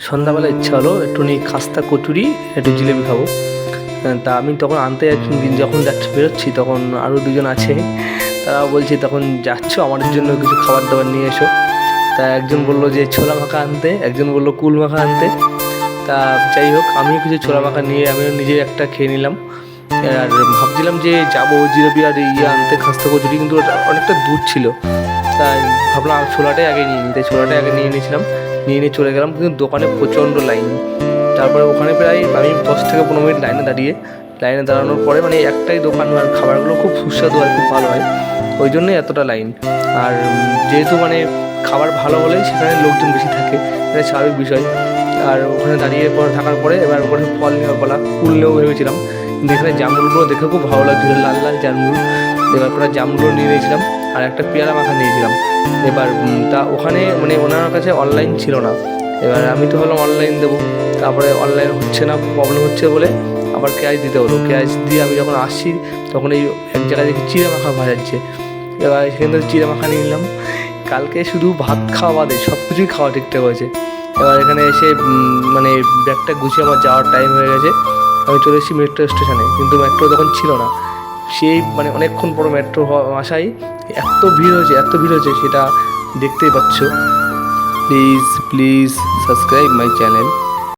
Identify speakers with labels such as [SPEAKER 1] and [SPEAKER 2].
[SPEAKER 1] সন্ধ্যাবেলা ইচ্ছা হলো একটুখানি খাস্তা কচুরি একটু জিলেপি খাবো। তা আমি তখন আনতে যখন বেরোচ্ছি তখন আরও দুজন আছে, তারা বলছে তখন যাচ্ছ আমার জন্য কিছু খাবার দাবার নিয়ে এসো। তা একজন বললো যে ছোলা মাখা আনতে, একজন বললো কুল মাখা আনতে। তা যাই হোক, আমিও কিছু ছোলা মাখা নিয়ে আমিও নিজে একটা খেয়ে নিলাম। আর ভাবছিলাম যে যাবো জিলেপি আর আনতে খাস্তা কচুরি, কিন্তু ওটা অনেকটা দূর ছিল। তাই ভাবলাম ছোলাটাই আগে নিয়ে নিই, তাই ছোলাটাই আগে নিয়ে নিয়েছিলাম। নিয়ে চলে গেলাম, কিন্তু দোকানে প্রচণ্ড লাইন। তারপরে ওখানে প্রায় আমি 10 থেকে 15 মিনিট লাইনে দাঁড়ানোর পরে মানে একটাই দোকান, আর খাবারগুলো খুব সুস্বাদু আর খুব ভালো হয়, ওই জন্যই এতটা লাইন। আর যেহেতু মানে খাবার ভালো হলেই সেখানে লোকজন বেশি থাকে, এটা স্বাভাবিক বিষয়। আর ওখানে দাঁড়িয়ে থাকার পরে এবার ওখানে ফল নেওয়ার পালা, কুল নেবো ভেবেছিলাম, কিন্তু এখানে জামরুলগুলো দেখে খুব ভালো লাগছিলো, লাল লাল জামরুল। এবার করে জামরুলও নিয়ে নিয়েছিলাম আর একটা পেয়ারা মাখা নিয়েছিলাম। এবার তা ওখানে মানে ওনার কাছে অনলাইন ছিল না। এবার আমি তো ভাবলাম অনলাইন দেবো, তারপরে অনলাইন হচ্ছে না, প্রবলেম হচ্ছে বলে আবার ক্যাশ দিতে হলো। ক্যাশ দিয়ে আমি যখন আসছি তখন এই এক জায়গায় দেখি চিড়ে মাখা ভাজাচ্ছে। এবার সেখান থেকে চিড়ে মাখা নিয়ে নিলাম। কালকে শুধু ভাত খাওয়া বাদে সব কিছুই খাওয়া ঠিকঠাক হয়েছে। এবার এখানে এসে মানে ব্যাগটা গুছিয়ে আমার যাওয়ার টাইম হয়ে গেছে। আমি চলে এসেছি মেট্রো স্টেশনে, কিন্তু মেট্রো তখন ছিল না। সেই মানে অনেকক্ষণ পর মেট্রো আসায় এত ভিড় হয়েছে সেটা দেখতেই পাচ্ছ। Please subscribe my channel.